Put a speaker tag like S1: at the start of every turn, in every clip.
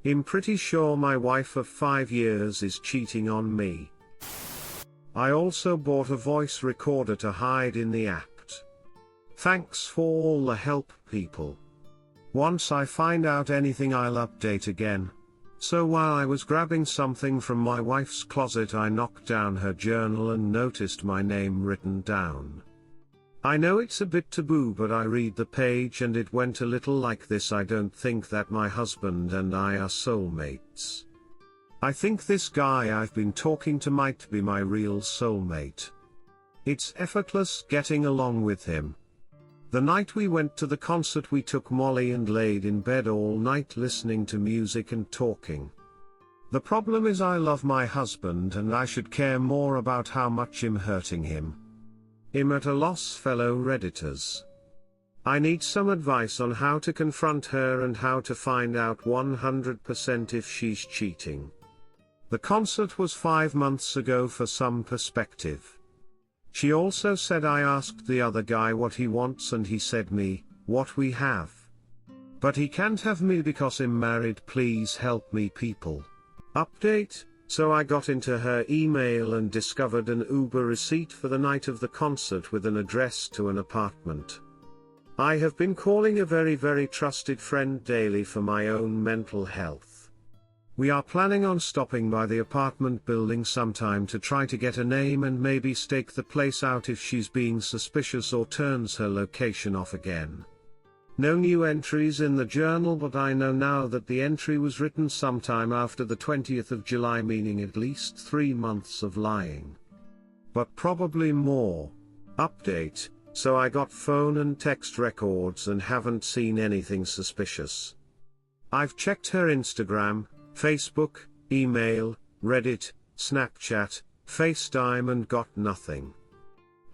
S1: I'm pretty sure my wife of 5 years is cheating on me. I also bought a voice recorder to hide in the act. Thanks for all the help, people. Once I find out anything, I'll update again. So while I was grabbing something from my wife's closet, I knocked down her journal and noticed my name written down. I know it's a bit taboo, but I read the page and it went a little like this: I don't think that my husband and I are soulmates. I think this guy I've been talking to might be my real soulmate. It's effortless getting along with him. The night we went to the concert, we took Molly and laid in bed all night listening to music and talking. The problem is I love my husband and I should care more about how much I'm hurting him. I'm at a loss, fellow Redditors. I need some advice on how to confront her and how to find out 100% if she's cheating. The concert was 5 months ago for some perspective. She also said I asked the other guy what he wants and he said me, what we have. But he can't have me because I'm married. Please help me, people. Update: so I got into her email and discovered an Uber receipt for the night of the concert with an address to an apartment. I have been calling a very trusted friend daily for my own mental health. We are planning on stopping by the apartment building sometime to try to get a name and maybe stake the place out if she's being suspicious or turns her location off again. No new entries in the journal, but I know now that the entry was written sometime after the 20th of July, meaning at least 3 months of lying. But probably more. Update: so I got phone and text records and haven't seen anything suspicious. I've checked her Instagram, Facebook, email, Reddit, Snapchat, FaceTime and got nothing.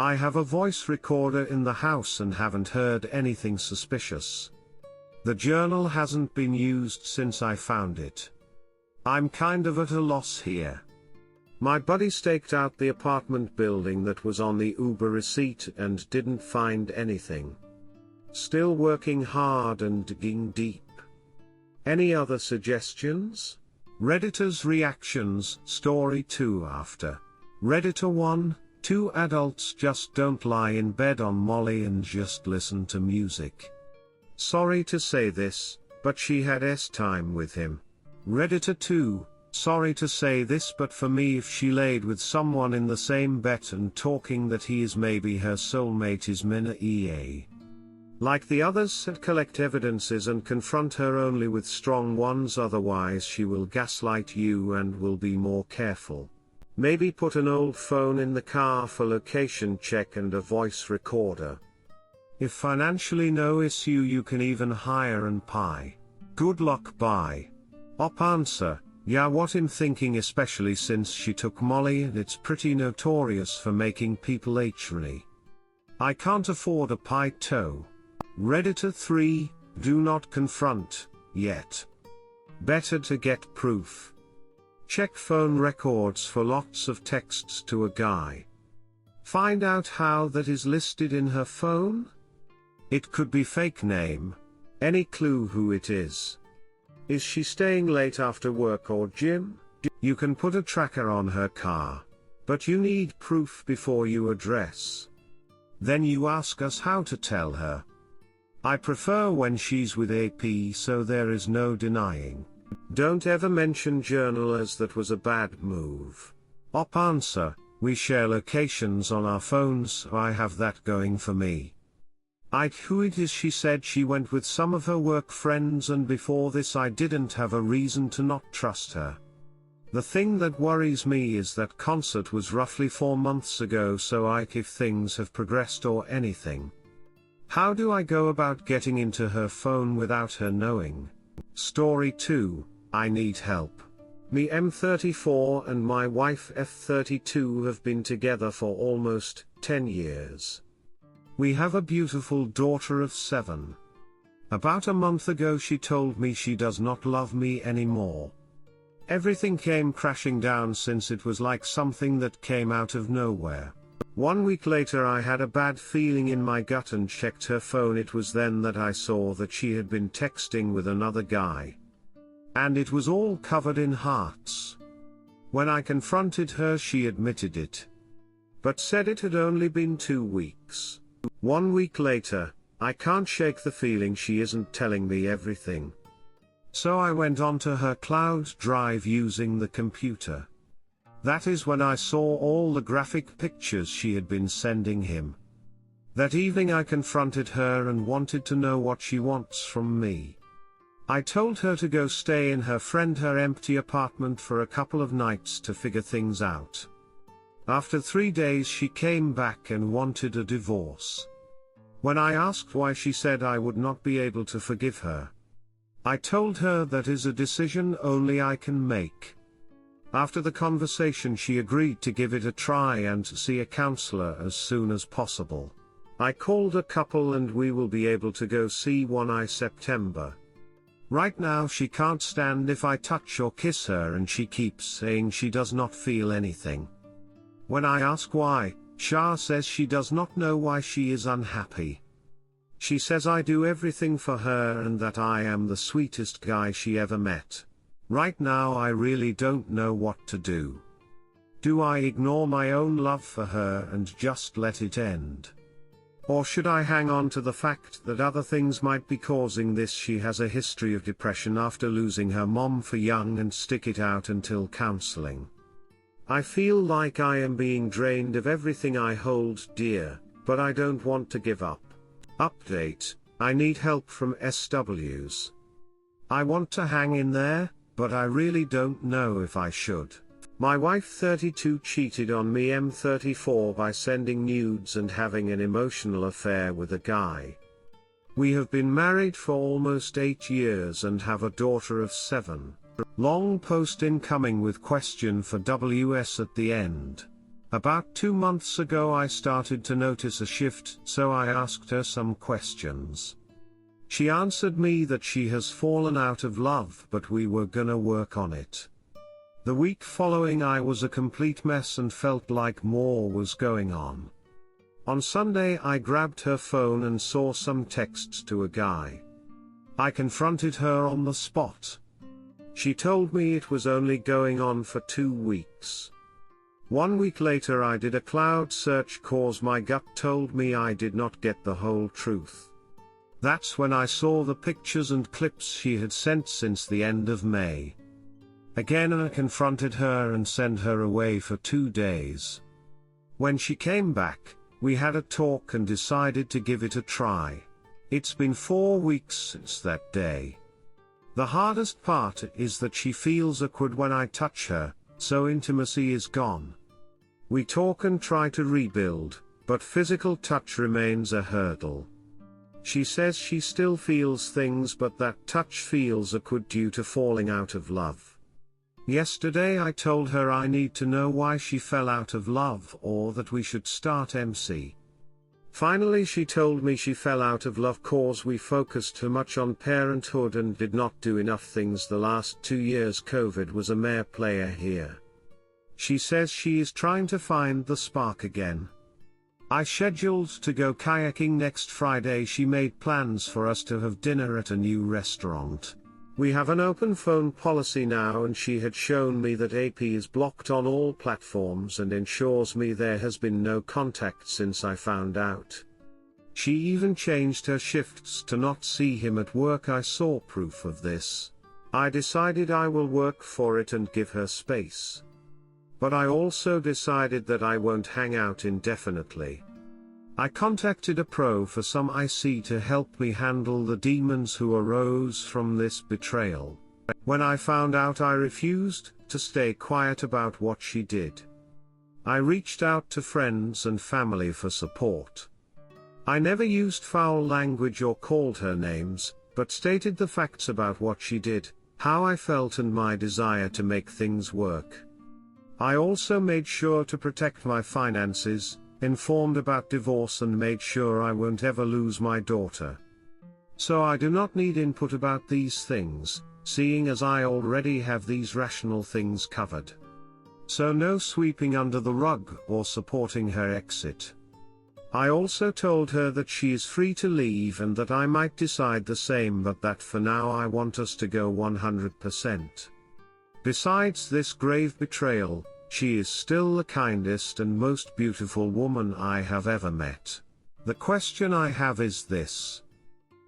S1: I have a voice recorder in the house and haven't heard anything suspicious. The journal hasn't been used since I found it. I'm kind of at a loss here. My buddy staked out the apartment building that was on the Uber receipt and didn't find anything. Still working hard and digging deep. Any other suggestions? Redditors' reactions. Story 2 after. Redditor 1, 2 adults just don't lie in bed on Molly and just listen to music. Sorry to say this, but she had time with him. Redditor 2, sorry to say this, but for me, if she laid with someone in the same bed and talking that he is maybe her soulmate is mina EA. Like the others said, collect evidences and confront her only with strong ones, otherwise she will gaslight you and will be more careful. Maybe put an old phone in the car for location check and a voice recorder. If financially no issue, you can even hire an PI. Good luck. Bye. Op answer: yeah, what I'm thinking, especially since she took Molly and it's pretty notorious for making people HRNY. I can't afford a PI toe. Redditor 3, do not confront, yet. Better to get proof. Check phone records for lots of texts to a guy. Find out how that is listed in her phone? It could be fake name. Any clue who it is? Is she staying late after work or gym? You can put a tracker on her car. But you need proof before you address. Then you ask us how to tell her. I prefer when she's with AP, so there is no denying. Don't ever mention journal, as that was a bad move. Op answer: we share locations on our phones, so I have that going for me. Who it is? She said she went with some of her work friends, and before this I didn't have a reason to not trust her. The thing that worries me is that concert was roughly 4 months ago, so if things have progressed or anything. How do I go about getting into her phone without her knowing? Story 2, I need help. Me M34 and my wife F32 have been together for almost 10 years. We have a beautiful daughter of 7. About a month ago she told me she does not love me anymore. Everything came crashing down since it was like something that came out of nowhere. 1 week later I had a bad feeling in my gut and checked her phone. It was then that I saw that she had been texting with another guy. And it was all covered in hearts. When I confronted her, she admitted it, but said it had only been 2 weeks. 1 week later, I can't shake the feeling she isn't telling me everything. So I went onto her cloud drive using the computer. That is when I saw all the graphic pictures she had been sending him. That evening I confronted her and wanted to know what she wants from me. I told her to go stay in her empty apartment for a couple of nights to figure things out. After 3 days she came back and wanted a divorce. When I asked why, she said I would not be able to forgive her. I told her that is a decision only I can make. After the conversation she agreed to give it a try and to see a counselor as soon as possible. I called a couple and we will be able to go see one in September. Right now she can't stand if I touch or kiss her and she keeps saying she does not feel anything. When I ask why, Shah says she does not know why she is unhappy. She says I do everything for her and that I am the sweetest guy she ever met. Right now I really don't know what to do. Do I ignore my own love for her and just let it end? Or should I hang on to the fact that other things might be causing this? She has a history of depression after losing her mom for young and stick it out until counseling. I feel like I am being drained of everything I hold dear, but I don't want to give up. Update: I need help from SWs. I want to hang in there, but I really don't know if I should. My wife 32 cheated on me M34 by sending nudes and having an emotional affair with a guy. We have been married for almost 8 years and have a daughter of 7. Long post incoming with question for WS at the end. About 2 months ago I started to notice a shift, so I asked her some questions. She answered me that she has fallen out of love, but we were gonna work on it. The week following I was a complete mess and felt like more was going on. On Sunday I grabbed her phone and saw some texts to a guy. I confronted her on the spot. She told me it was only going on for 2 weeks. 1 week later I did a cloud search cause my gut told me I did not get the whole truth. That's when I saw the pictures and clips she had sent since the end of May. Again I confronted her and sent her away for 2 days. When she came back, we had a talk and decided to give it a try. It's been 4 weeks since that day. The hardest part is that she feels awkward when I touch her, so intimacy is gone. We talk and try to rebuild, but physical touch remains a hurdle. She says she still feels things, but that touch feels awkward due to falling out of love. Yesterday I told her I need to know why she fell out of love or that we should start MC. Finally she told me she fell out of love cause we focused too much on parenthood and did not do enough things the last 2 years. COVID was a major player here. She says she is trying to find the spark again. I scheduled to go kayaking next Friday. She made plans for us to have dinner at a new restaurant. We have an open phone policy now and she had shown me that AP is blocked on all platforms and ensures me there has been no contact since I found out. She even changed her shifts to not see him at work. I saw proof of this. I decided I will work for it and give her space. But I also decided that I won't hang out indefinitely. I contacted a pro for some IC to help me handle the demons who arose from this betrayal. When I found out, I refused to stay quiet about what she did. I reached out to friends and family for support. I never used foul language or called her names, but stated the facts about what she did, how I felt and my desire to make things work. I also made sure to protect my finances, informed about divorce and made sure I won't ever lose my daughter. So I do not need input about these things, seeing as I already have these rational things covered. So no sweeping under the rug or supporting her exit. I also told her that she is free to leave and that I might decide the same, but that for now I want us to go 100%. Besides this grave betrayal, she is still the kindest and most beautiful woman I have ever met. The question I have is this.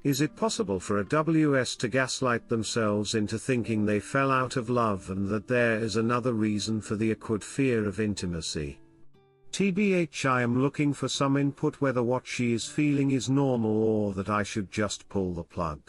S1: Is it possible for a WS to gaslight themselves into thinking they fell out of love and that there is another reason for the awkward fear of intimacy? TBH, I am looking for some input whether what she is feeling is normal or that I should just pull the plug.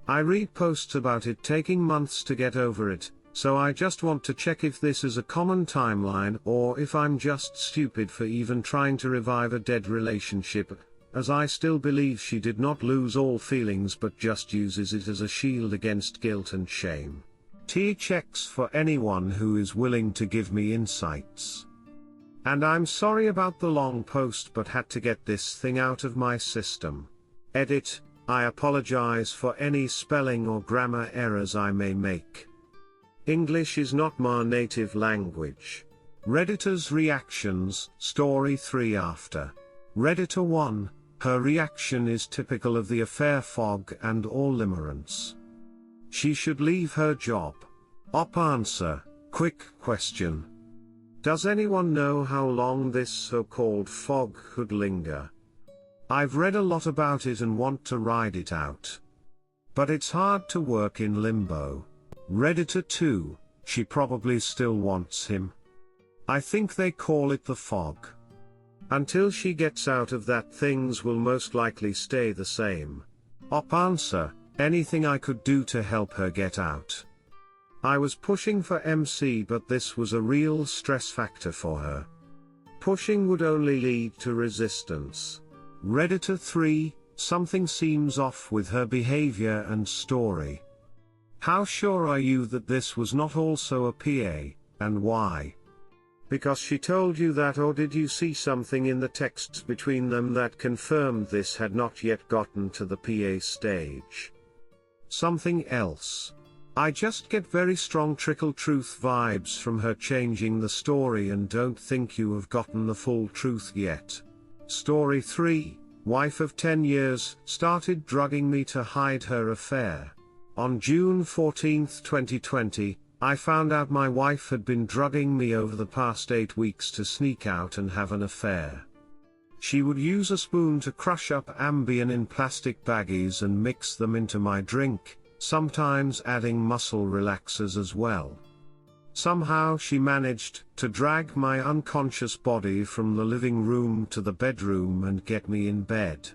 S1: I read posts about it taking months to get over it, so I just want to check if this is a common timeline or if I'm just stupid for even trying to revive a dead relationship, as I still believe she did not lose all feelings but just uses it as a shield against guilt and shame. T checks for anyone who is willing to give me insights. And I'm sorry about the long post but had to get this thing out of my system. Edit, I apologize for any spelling or grammar errors I may make. English is not my native language. Redditor's reactions, story 3 after. Redditor 1, her reaction is typical of the affair fog and all limerence. She should leave her job. Op answer, quick question. Does anyone know how long this so-called fog could linger? I've read a lot about it and want to ride it out. But it's hard to work in limbo. Redditor 2, she probably still wants him. I think they call it the fog. Until she gets out of that, things will most likely stay the same. Op answer, anything I could do to help her get out. I was pushing for MC but this was a real stress factor for her. Pushing would only lead to resistance. Redditor 3, something seems off with her behavior and story. How sure are you that this was not also a PA, and why? Because she told you that, or did you see something in the texts between them that confirmed this had not yet gotten to the PA stage? Something else. I just get very strong trickle truth vibes from her changing the story and don't think you have gotten the full truth yet. Story 3, wife of 10 years, started drugging me to hide her affair. On June 14, 2020, I found out my wife had been drugging me over the past 8 weeks to sneak out and have an affair. She would use a spoon to crush up Ambien in plastic baggies and mix them into my drink, sometimes adding muscle relaxers as well. Somehow she managed to drag my unconscious body from the living room to the bedroom and get me in bed.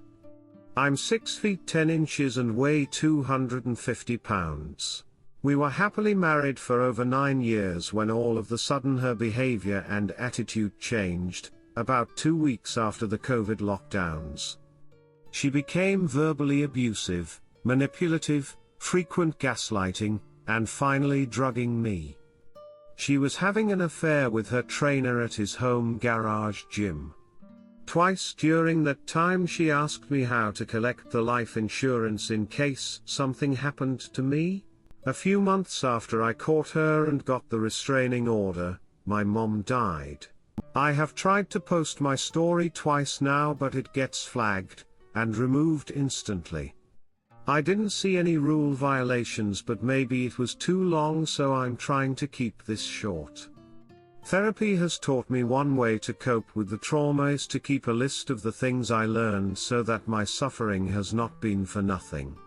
S1: I'm 6 feet 10 inches and weigh 250 pounds. We were happily married for over 9 years when all of a sudden her behavior and attitude changed, about 2 weeks after the COVID lockdowns. She became verbally abusive, manipulative, frequent gaslighting, and finally drugging me. She was having an affair with her trainer at his home garage gym. Twice during that time she asked me how to collect the life insurance in case something happened to me. A few months after I caught her and got the restraining order, my mom died. I have tried to post my story twice now but it gets flagged, and removed instantly. I didn't see any rule violations but maybe it was too long, so I'm trying to keep this short. Therapy has taught me one way to cope with the trauma is to keep a list of the things I learned so that my suffering has not been for nothing.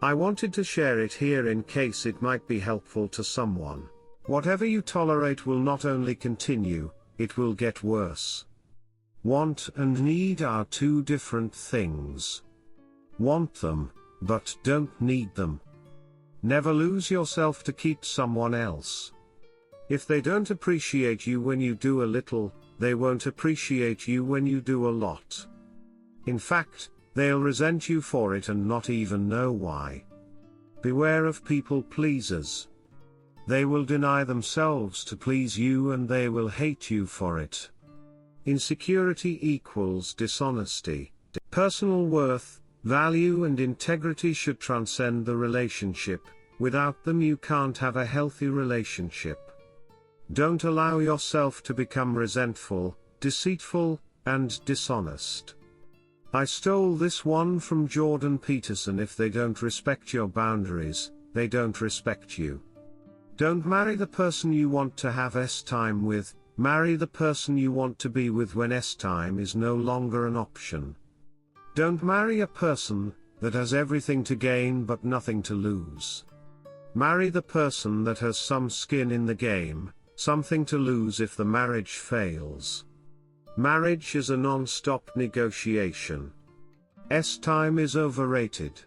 S1: I wanted to share it here in case it might be helpful to someone. Whatever you tolerate will not only continue, it will get worse. Want and need are two different things. Want them, but don't need them. Never lose yourself to keep someone else. If they don't appreciate you when you do a little, they won't appreciate you when you do a lot. In fact, they'll resent you for it and not even know why. Beware of people pleasers. They will deny themselves to please you and they will hate you for it. Insecurity equals dishonesty. Personal worth, value and integrity should transcend the relationship. Without them you can't have a healthy relationship. Don't allow yourself to become resentful, deceitful, and dishonest. I stole this one from Jordan Peterson. If they don't respect your boundaries, they don't respect you. Don't marry the person you want to have S-time with, marry the person you want to be with when S-time is no longer an option. Don't marry a person that has everything to gain but nothing to lose. Marry the person that has some skin in the game, something to lose if the marriage fails. Marriage is a non-stop negotiation. S-time is overrated.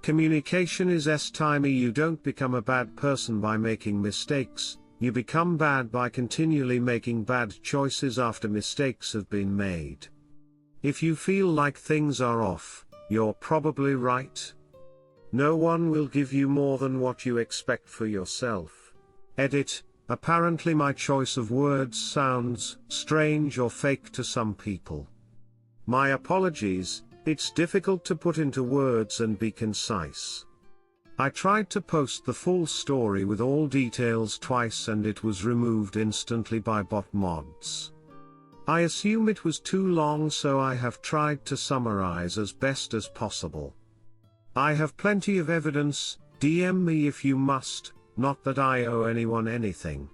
S1: Communication is S-timey. You don't become a bad person by making mistakes, you become bad by continually making bad choices after mistakes have been made. If you feel like things are off, you're probably right. No one will give you more than what you expect for yourself. Edit. Apparently my choice of words sounds strange or fake to some people. My apologies, it's difficult to put into words and be concise. I tried to post the full story with all details twice and it was removed instantly by bot mods. I assume it was too long, so I have tried to summarize as best as possible. I have plenty of evidence, DM me if you must, not that I owe anyone anything.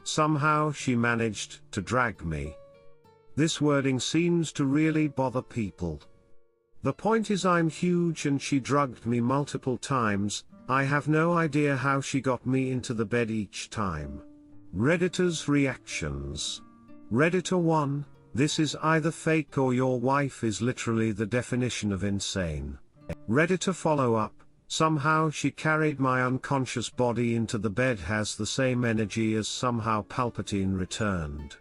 S1: Somehow she managed to drag me. This wording seems to really bother people. The point is I'm huge and she drugged me multiple times. I have no idea how she got me into the bed each time. Redditors' reactions. Redditor 1, this is either fake or your wife is literally the definition of insane. Redditor follow-up, somehow she carried my unconscious body into the bed, has the same energy as somehow Palpatine returned.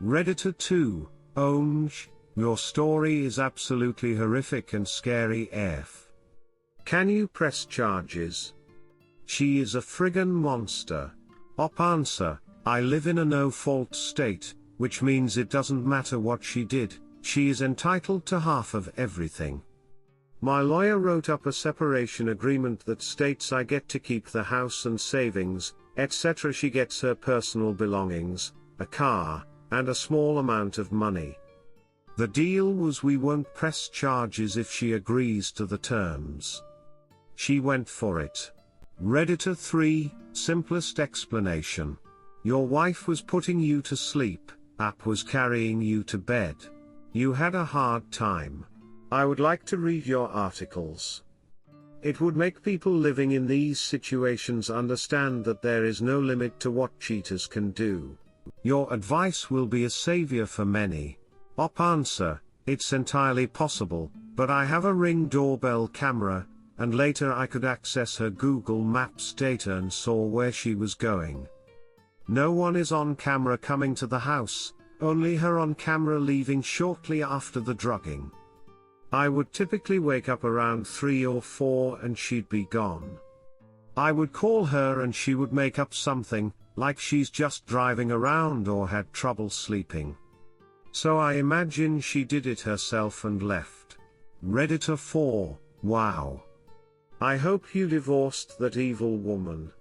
S1: Redditor 2, Omj, your story is absolutely horrific and scary AF. Can you press charges? She is a friggin' monster. Op answer, I live in a no-fault state, which means it doesn't matter what she did, she is entitled to half of everything. My lawyer wrote up a separation agreement that states I get to keep the house and savings, etc. She gets her personal belongings, a car, and a small amount of money. The deal was we won't press charges if she agrees to the terms. She went for it. Redditor 3, simplest explanation. Your wife was putting you to sleep, app was carrying you to bed. You had a hard time. I would like to read your articles. It would make people living in these situations understand that there is no limit to what cheaters can do. Your advice will be a savior for many. Op answer, it's entirely possible, but I have a Ring doorbell camera, and later I could access her Google Maps data and saw where she was going. No one is on camera coming to the house, only her on camera leaving shortly after the drugging. I would typically wake up around 3 or 4 and she'd be gone. I would call her and she would make up something, like she's just driving around or had trouble sleeping. So I imagine she did it herself and left. Redditor 4, wow. I hope you divorced that evil woman.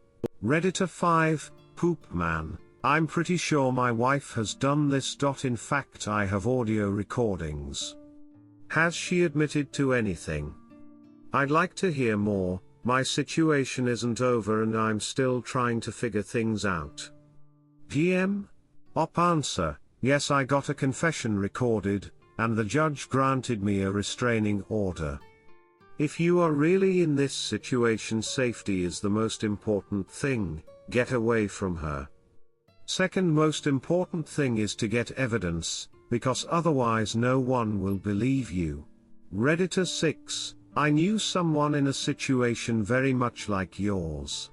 S1: Redditor 5, poop man, I'm pretty sure my wife has done this. In fact I have audio recordings. Has she admitted to anything? I'd like to hear more. My situation isn't over and I'm still trying to figure things out. GM? Op answer, yes, I got a confession recorded, and the judge granted me a restraining order. If you are really in this situation, safety is the most important thing, get away from her. Second most important thing is to get evidence, because otherwise no one will believe you. Redditor 6, I knew someone in a situation very much like yours.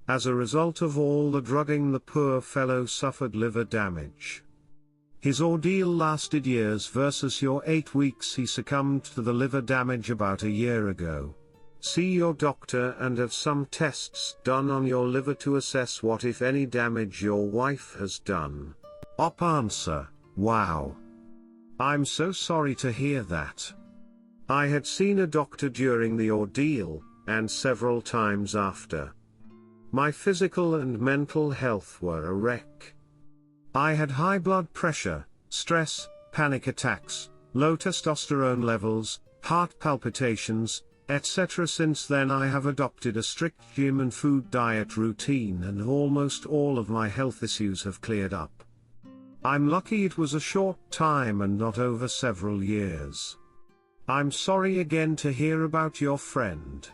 S1: As a result of all the drugging, the poor fellow suffered liver damage. His ordeal lasted years versus your 8 weeks. He succumbed to the liver damage about a year ago. See your doctor and have some tests done on your liver to assess what if any damage your wife has done. Op answer, wow. I'm so sorry to hear that. I had seen a doctor during the ordeal, and several times after. My physical and mental health were a wreck. I had high blood pressure, stress, panic attacks, low testosterone levels, heart palpitations, etc. Since then I have adopted a strict gym and food diet routine, and almost all of my health issues have cleared up. I'm lucky it was a short time and not over several years. I'm sorry again to hear about your friend.